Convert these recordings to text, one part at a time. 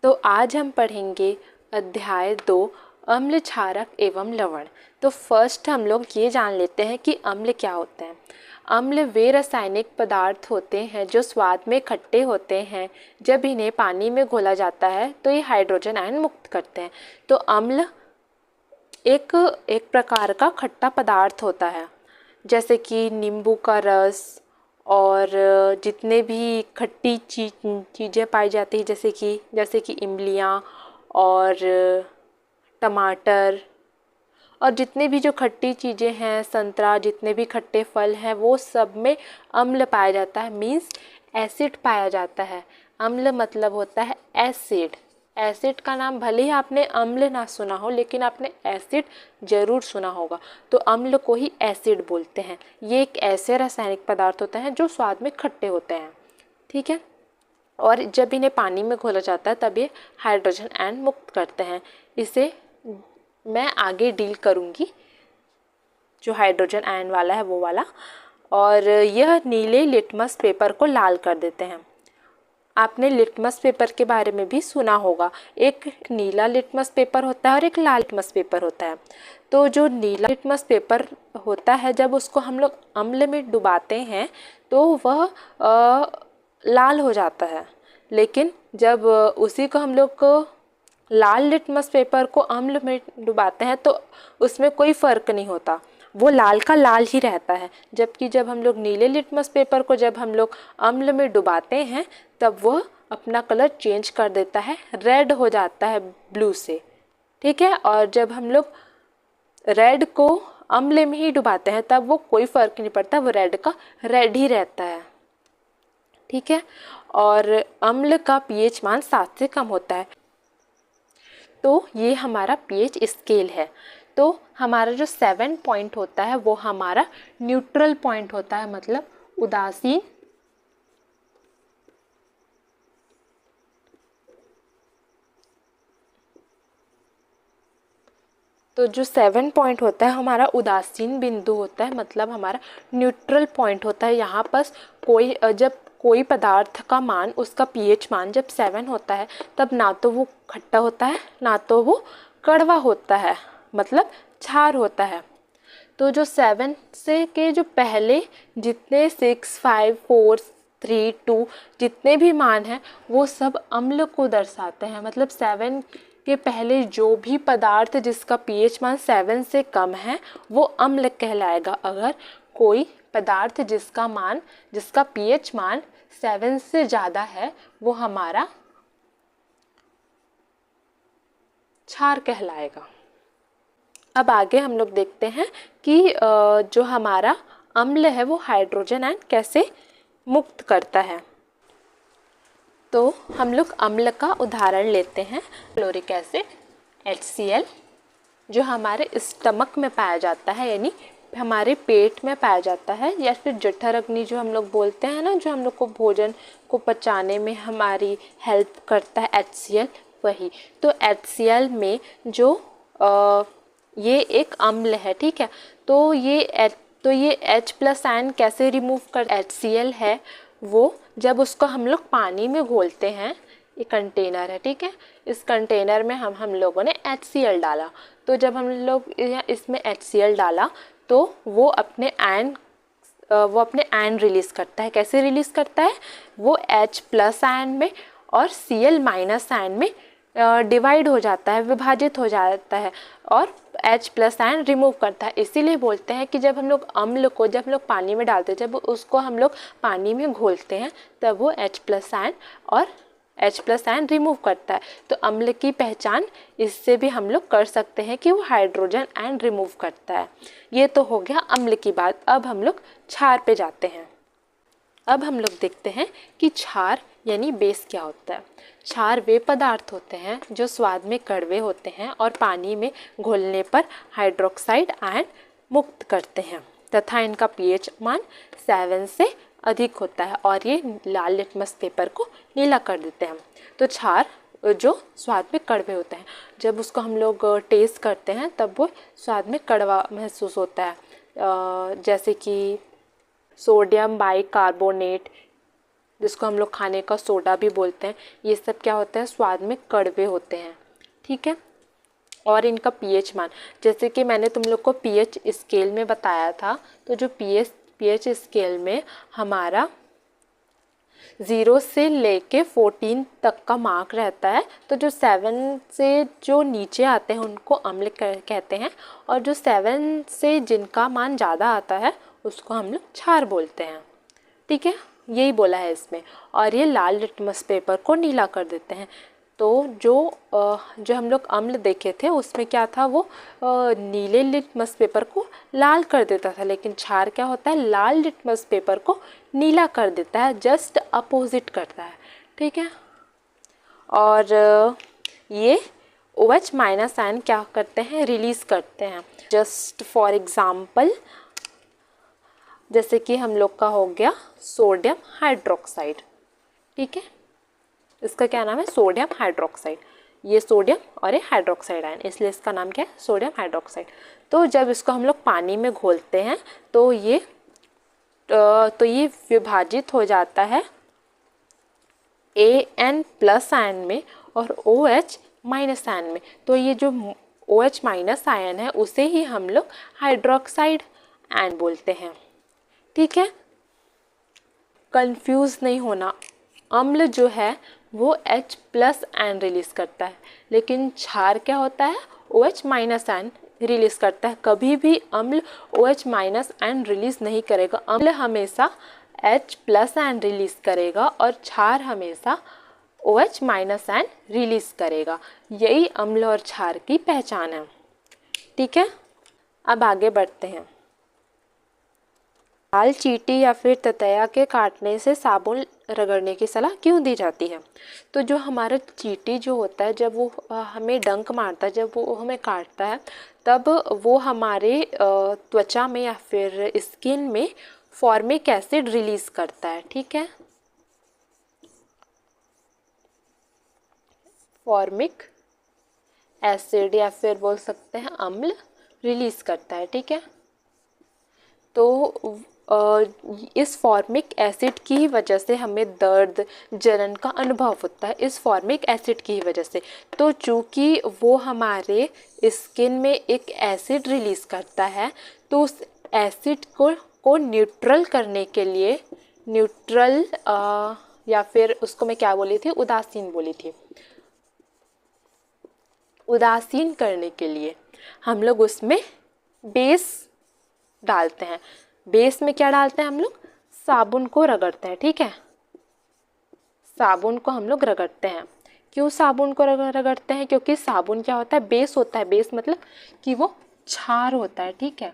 तो आज हम पढ़ेंगे अध्याय 2 अम्ल, क्षारक एवं लवण। तो फर्स्ट हम लोग ये जान लेते हैं कि अम्ल क्या होते हैं। अम्ल वे रासायनिक पदार्थ होते हैं जो स्वाद में खट्टे होते हैं। जब इन्हें पानी में घोला जाता है तो ये हाइड्रोजन आयन मुक्त करते हैं। तो अम्ल एक प्रकार का खट्टा पदार्थ होता है, जैसे कि नींबू का रस और जितने भी खट्टी चीज़ें पाई जाती हैं, जैसे कि इमलियाँ और टमाटर और जितने भी जो खट्टी चीज़ें हैं, संतरा, जितने भी खट्टे फल हैं, वो सब में अम्ल पाया जाता है। मीन्स एसिड पाया जाता है। अम्ल मतलब होता है एसिड। एसिड का नाम भले ही आपने अम्ल ना सुना हो, लेकिन आपने एसिड ज़रूर सुना होगा। तो अम्ल को ही एसिड बोलते हैं। ये एक ऐसे रासायनिक पदार्थ होते हैं जो स्वाद में खट्टे होते हैं, ठीक है। और जब इन्हें पानी में घोला जाता है तब ये हाइड्रोजन आयन मुक्त करते हैं। इसे मैं आगे डील करूँगी, जो हाइड्रोजन आयन वाला है वो वाला। और यह नीले लिटमस पेपर को लाल कर देते हैं। आपने लिटमस पेपर के बारे में भी सुना होगा। एक नीला लिटमस पेपर होता है और एक लाल लिटमस पेपर होता है। तो जो नीला लिटमस पेपर होता है, जब उसको हम लोग अम्ल में डुबाते हैं तो वह लाल हो जाता है। लेकिन जब उसी को हम लोग लाल लिटमस पेपर को अम्ल में डुबाते हैं तो उसमें कोई फ़र्क नहीं होता, वो लाल का लाल ही रहता है। जबकि जब हम लोग नीले लिटमस पेपर को जब हम लोग अम्ल में डुबाते हैं तब वह अपना कलर चेंज कर देता है, रेड हो जाता है ब्लू से, ठीक है। और जब हम लोग रेड को अम्ल में ही डुबाते हैं तब वो कोई फ़र्क नहीं पड़ता, वो रेड का रेड ही रहता है, ठीक है। और अम्ल का पीएच मान 7 से कम होता है। तो ये हमारा पीएच स्केल है। तो हमारा जो 7 पॉइंट होता है वो हमारा न्यूट्रल पॉइंट होता है, मतलब उदासीन। तो जो 7 पॉइंट होता है हमारा उदासीन बिंदु होता है, मतलब हमारा न्यूट्रल पॉइंट होता है। यहाँ पर जब कोई पदार्थ का मान, उसका पीएच मान जब 7 होता है तब ना तो वो खट्टा होता है ना तो वो कड़वा होता है, मतलब क्षार होता है। तो जो 7 से के जो पहले जितने 6, 5, 4, 3, 2 जितने भी मान हैं वो सब अम्ल को दर्शाते हैं। मतलब 7 के पहले जो भी पदार्थ जिसका पीएच मान 7 से कम है वो अम्ल कहलाएगा। अगर कोई पदार्थ जिसका पीएच मान 7 से ज़्यादा है वो हमारा क्षार कहलाएगा। अब आगे हम लोग देखते हैं कि जो हमारा अम्ल है वो हाइड्रोजन आयन कैसे मुक्त करता है। तो हम लोग अम्ल का उदाहरण लेते हैं, क्लोरिक एसिड HCl, जो हमारे स्टमक में पाया जाता है, यानी हमारे पेट में पाया जाता है, या फिर जठर अग्नि जो हम लोग बोलते हैं ना, जो हम लोग को भोजन को पचाने में हमारी हेल्प करता है, HCl वही। तो HCl में जो ये एक अम्ल है, ठीक है। तो ये H+ आयन कैसे रिमूव कर, HCl है वो जब उसको हम लोग पानी में घोलते हैं, ये कंटेनर है, ठीक है। इस कंटेनर में हम लोगों ने HCl डाला। तो जब हम लोग इसमें HCl डाला तो वो अपने आयन रिलीज़ करता है। कैसे रिलीज़ करता है? वो H+ आयन में और Cl- आयन में डिवाइड हो जाता है, विभाजित हो जाता है और H+ आयन रिमूव करता है। इसीलिए बोलते हैं कि जब हम लोग अम्ल को जब हम लोग पानी में डालते हैं, जब उसको हम लोग पानी में घोलते हैं तब वो H+ आयन और H+ आयन रिमूव करता है। तो अम्ल की पहचान इससे भी हम लोग कर सकते हैं कि वो हाइड्रोजन आयन रिमूव करता है। ये तो हो गया अम्ल की बात। अब हम लोग क्षार पे जाते हैं। अब हम लोग देखते हैं कि क्षार यानी बेस क्या होता है। क्षार वे पदार्थ होते हैं जो स्वाद में कड़वे होते हैं और पानी में घोलने पर हाइड्रोक्साइड आयन मुक्त करते हैं तथा इनका पीएच मान 7 से अधिक होता है और ये लाल लिटमस पेपर को नीला कर देते हैं। तो क्षार जो स्वाद में कड़वे होते हैं, जब उसको हम लोग टेस्ट करते हैं तब वो स्वाद में कड़वा महसूस होता है। जैसे कि सोडियम बाइकार्बोनेट जिसको हम लोग खाने का सोडा भी बोलते हैं, ये सब क्या होता है, स्वाद में कड़वे होते हैं। ठीक है। और इनका पीएच मान, जैसे कि मैंने तुम लोग को पीएच स्केल में बताया था, तो जो पीएच स्केल में हमारा 0 से लेके 14 तक का मार्क रहता है। तो जो 7 से जो नीचे आते हैं उनको अम्ल कहते हैं, और जो 7 से जिनका मान ज़्यादा आता है उसको हम लोग क्षार बोलते हैं। ठीक है, यही बोला है इसमें। और ये लाल लिटमस पेपर को नीला कर देते हैं। तो जो हम लोग अम्ल देखे थे उसमें क्या था, वो नीले लिटमस पेपर को लाल कर देता था, लेकिन क्षार क्या होता है, लाल लिटमस पेपर को नीला कर देता है, जस्ट अपोजिट करता है। ठीक है। और ये OH माइनस आयन क्या करते हैं, रिलीज़ करते हैं। जस्ट फॉर एग्ज़ाम्पल, जैसे कि हम लोग का हो गया सोडियम हाइड्रोक्साइड। ठीक है, इसका क्या नाम है, सोडियम हाइड्रोक्साइड। ये सोडियम और ये हाइड्रोक्साइड आयन, इसलिए इसका नाम क्या है, सोडियम हाइड्रोक्साइड। तो जब इसको हम लोग पानी में घोलते हैं तो ये विभाजित हो जाता है AN प्लस आयन में और OH माइनस आयन में। तो ये जो OH माइनस आयन है उसे ही हम लोग हाइड्रोक्साइड आयन बोलते हैं। ठीक है, कंफ्यूज नहीं होना, अम्ल जो है वो H प्लस आयन रिलीज़ करता है, लेकिन क्षार क्या होता है, OH माइनस आयन रिलीज़ करता है। कभी भी अम्ल OH माइनस आयन रिलीज़ नहीं करेगा, अम्ल हमेशा H प्लस आयन रिलीज़ करेगा और क्षार हमेशा OH माइनस आयन रिलीज़ करेगा। यही अम्ल और क्षार की पहचान है। ठीक है, अब आगे बढ़ते हैं। लाल चींटी या फिर ततैया के काटने से साबुन रगड़ने की सलाह क्यों दी जाती है? तो जो हमारा चींटी जो होता है, जब वो हमें डंक मारता है, जब वो हमें काटता है, तब वो हमारे त्वचा में या फिर स्किन में फॉर्मिक एसिड रिलीज़ करता है। ठीक है, फॉर्मिक एसिड या फिर बोल सकते हैं अम्ल रिलीज़ करता है। ठीक है, तो इस फॉर्मिक एसिड की ही वजह से हमें दर्द जलन का अनुभव होता है, इस फॉर्मिक एसिड की ही वजह से। तो चूँकि वो हमारे स्किन में एक एसिड रिलीज़ करता है, तो उस एसिड को न्यूट्रल करने के लिए, न्यूट्रल या फिर उसको मैं क्या बोली थी, उदासीन बोली थी, उदासीन करने के लिए हम लोग उसमें बेस डालते हैं। बेस में क्या डालते हैं हम लोग, साबुन को रगड़ते हैं। ठीक है, साबुन को हम लोग रगड़ते हैं। क्यों साबुन को रगड़ते हैं, क्योंकि साबुन क्या होता है, बेस होता है। बेस मतलब कि वो क्षार होता है। ठीक है,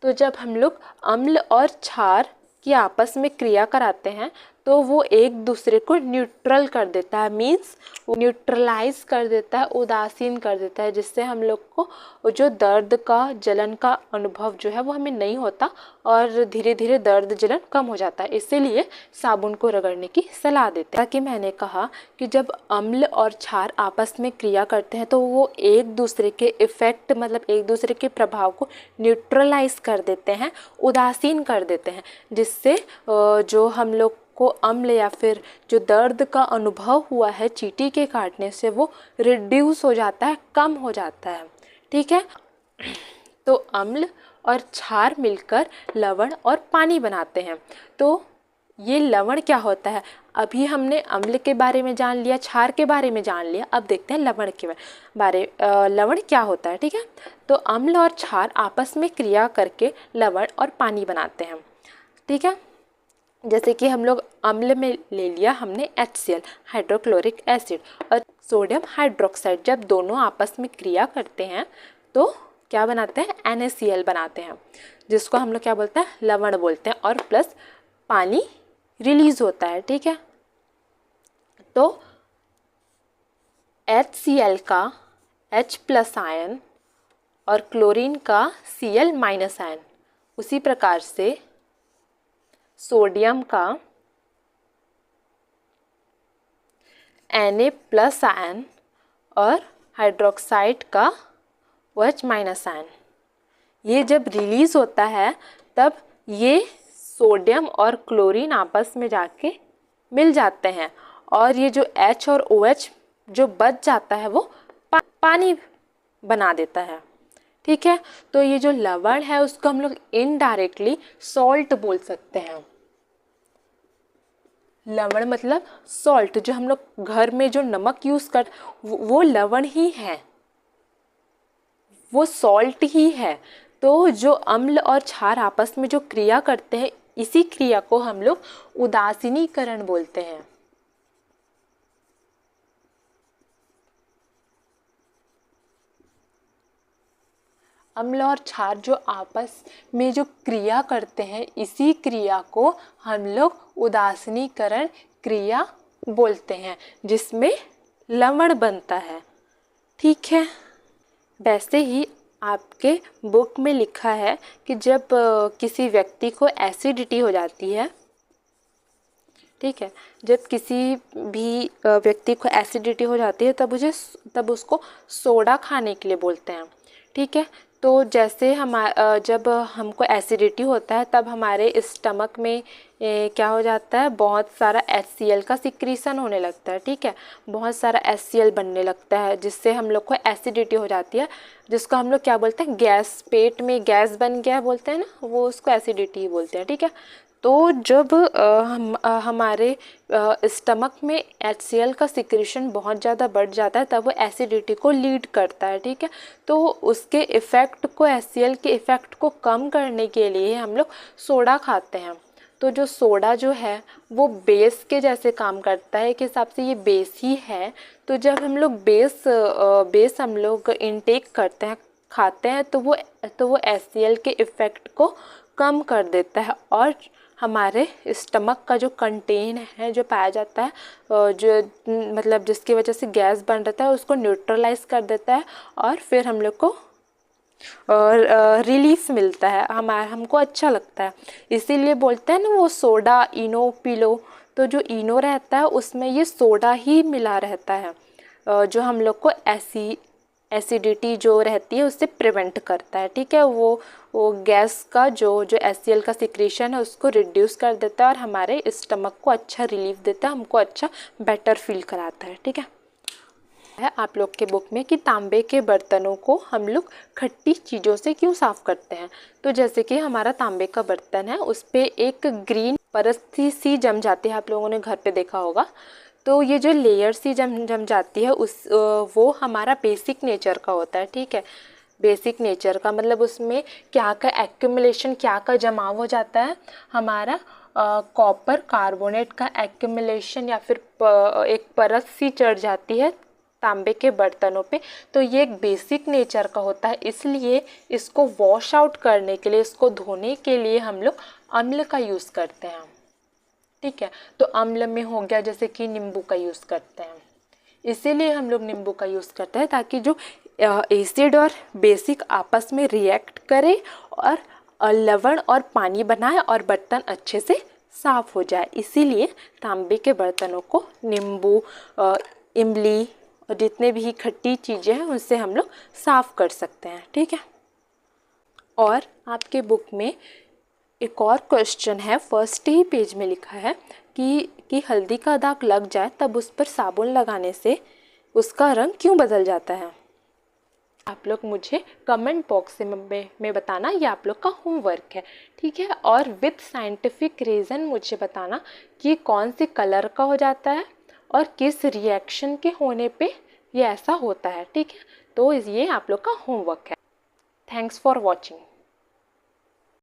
तो जब हम लोग अम्ल और क्षार की आपस में क्रिया कराते हैं तो वो एक दूसरे को न्यूट्रल कर देता है, मीन्स वो न्यूट्रलाइज कर देता है, उदासीन कर देता है, जिससे हम लोग को जो दर्द का जलन का अनुभव जो है वो हमें नहीं होता और धीरे धीरे दर्द जलन कम हो जाता है। इसीलिए साबुन को रगड़ने की सलाह देते हैं। ताकि मैंने कहा कि जब अम्ल और क्षार आपस में क्रिया करते हैं तो वो एक दूसरे के इफ़ेक्ट, मतलब एक दूसरे के प्रभाव को न्यूट्रलाइज कर देते हैं, उदासीन कर देते हैं, जिससे जो हम लोग को अम्ल या फिर जो दर्द का अनुभव हुआ है चींटी के काटने से वो रिड्यूस हो जाता है, कम हो जाता है। ठीक है, तो अम्ल और क्षार मिलकर लवण और पानी बनाते हैं। तो ये लवण क्या होता है, अभी हमने अम्ल के बारे में जान लिया, क्षार के बारे में जान लिया, अब देखते हैं लवण के बारे। लवण क्या होता है। ठीक है, तो अम्ल और क्षार आपस में क्रिया करके लवण और पानी बनाते हैं। ठीक है, जैसे कि हम लोग अम्ल में ले लिया हमने HCl, हाइड्रोक्लोरिक एसिड, और सोडियम हाइड्रोक्साइड, जब दोनों आपस में क्रिया करते हैं तो क्या बनाते हैं, NaCl बनाते हैं, जिसको हम लोग क्या बोलते हैं, लवण बोलते हैं, और प्लस पानी रिलीज़ होता है। ठीक है, तो HCl का H प्लस आयन और क्लोरीन का Cl माइनस आयन, उसी प्रकार से सोडियम का Na प्लस आयन और हाइड्रोक्साइड का OH माइनस आयन, ये जब रिलीज़ होता है तब ये सोडियम और क्लोरीन आपस में जाके मिल जाते हैं और ये जो H और OH जो बच जाता है वो पानी बना देता है। ठीक है, तो ये जो लवण है उसको हम लोग इनडायरेक्टली सॉल्ट बोल सकते हैं। लवण मतलब सॉल्ट, जो हम लोग घर में जो नमक यूज कर वो लवण ही है, वो सॉल्ट ही है। तो जो अम्ल और क्षार आपस में जो क्रिया करते हैं, इसी क्रिया को हम लोग उदासीनीकरण बोलते हैं। अम्ल और क्षार जो आपस में जो क्रिया करते हैं, इसी क्रिया को हम लोग उदासीनीकरण क्रिया बोलते हैं, जिसमें लवण बनता है। ठीक है, वैसे ही आपके बुक में लिखा है कि जब किसी व्यक्ति को एसिडिटी हो जाती है, ठीक है, जब किसी भी व्यक्ति को एसिडिटी हो जाती है तब उसको सोडा खाने के लिए बोलते हैं। ठीक है, तो जैसे जब हमको एसिडिटी होता है तब हमारे स्टमक में क्या हो जाता है, बहुत सारा HCl का सिक्रीशन होने लगता है। ठीक है, बहुत सारा HCl बनने लगता है, जिससे हम लोग को एसिडिटी हो जाती है, जिसको हम लोग क्या बोलते हैं, गैस, पेट में गैस बन गया बोलते हैं ना, वो उसको एसिडिटी ही बोलते हैं। ठीक है, तो जब हमारे स्टमक में HCl का सिक्रीशन बहुत ज़्यादा बढ़ जाता है तब वो एसिडिटी को लीड करता है। ठीक है, तो उसके इफ़ेक्ट को, HCl के इफ़ेक्ट को कम करने के लिए हम लोग सोडा खाते हैं। तो जो सोडा जो है वो बेस के जैसे काम करता है, के हिसाब से ये बेस ही है। तो जब हम लोग बेस हम लोग इनटेक करते हैं, खाते हैं, तो वो HCl के इफ़ेक्ट को कम कर देता है और हमारे स्टमक का जो कंटेन है, जो पाया जाता है, जो मतलब जिसकी वजह से गैस बन रहता है, उसको न्यूट्रलाइज कर देता है और फिर हम लोग को रिलीफ मिलता है, हमको अच्छा लगता है। इसीलिए बोलते हैं ना, वो सोडा इनो पी लो। तो जो इनो रहता है उसमें ये सोडा ही मिला रहता है, जो हम लोग को एसिडिटी जो रहती है उससे प्रिवेंट करता है। ठीक है, वो गैस का जो HCl का सिक्रीशन है उसको रिड्यूस कर देता है और हमारे स्टमक को अच्छा रिलीफ देता है, हमको अच्छा बेटर फील कराता है। ठीक है, आप लोग के बुक में कि तांबे के बर्तनों को हम लोग खट्टी चीज़ों से क्यों साफ़ करते हैं। तो जैसे कि हमारा तांबे का बर्तन है, उस पर एक ग्रीन परत सी जम जाती है, आप लोगों ने घर पे देखा होगा। तो ये जो लेयर सी जम जाती है वो हमारा बेसिक नेचर का होता है। ठीक है, बेसिक नेचर का मतलब उसमें क्या का एक्यूमुलेशन, क्या का जमाव हो जाता है, हमारा कॉपर कार्बोनेट का एक्यूमुलेशन या फिर एक परत सी चढ़ जाती है तांबे के बर्तनों पे। तो ये एक बेसिक नेचर का होता है, इसलिए इसको वॉश आउट करने के लिए, इसको धोने के लिए हम लोग अम्ल का यूज़ करते हैं। ठीक है, तो अम्ल में हो गया जैसे कि नींबू का यूज़ करते हैं, इसीलिए हम लोग नींबू का यूज़ करते हैं ताकि जो एसिड और बेसिक आपस में रिएक्ट करे और लवण और पानी बनाए और बर्तन अच्छे से साफ़ हो जाए। इसीलिए तांबे के बर्तनों को नींबू, इमली और जितने भी खट्टी चीज़ें हैं उनसे हम लोग साफ़ कर सकते हैं। ठीक है, और आपके बुक में एक और क्वेश्चन है, फर्स्ट ही पेज में लिखा है कि हल्दी का दाग लग जाए तब उस पर साबुन लगाने से उसका रंग क्यों बदल जाता है। आप लोग मुझे कमेंट बॉक्स में बताना, ये आप लोग का होमवर्क है। ठीक है, और विथ साइंटिफिक रीज़न मुझे बताना कि कौन सी कलर का हो जाता है और किस रिएक्शन के होने पे ये ऐसा होता है। ठीक है, तो ये आप लोग का होमवर्क है। Thanks for watching.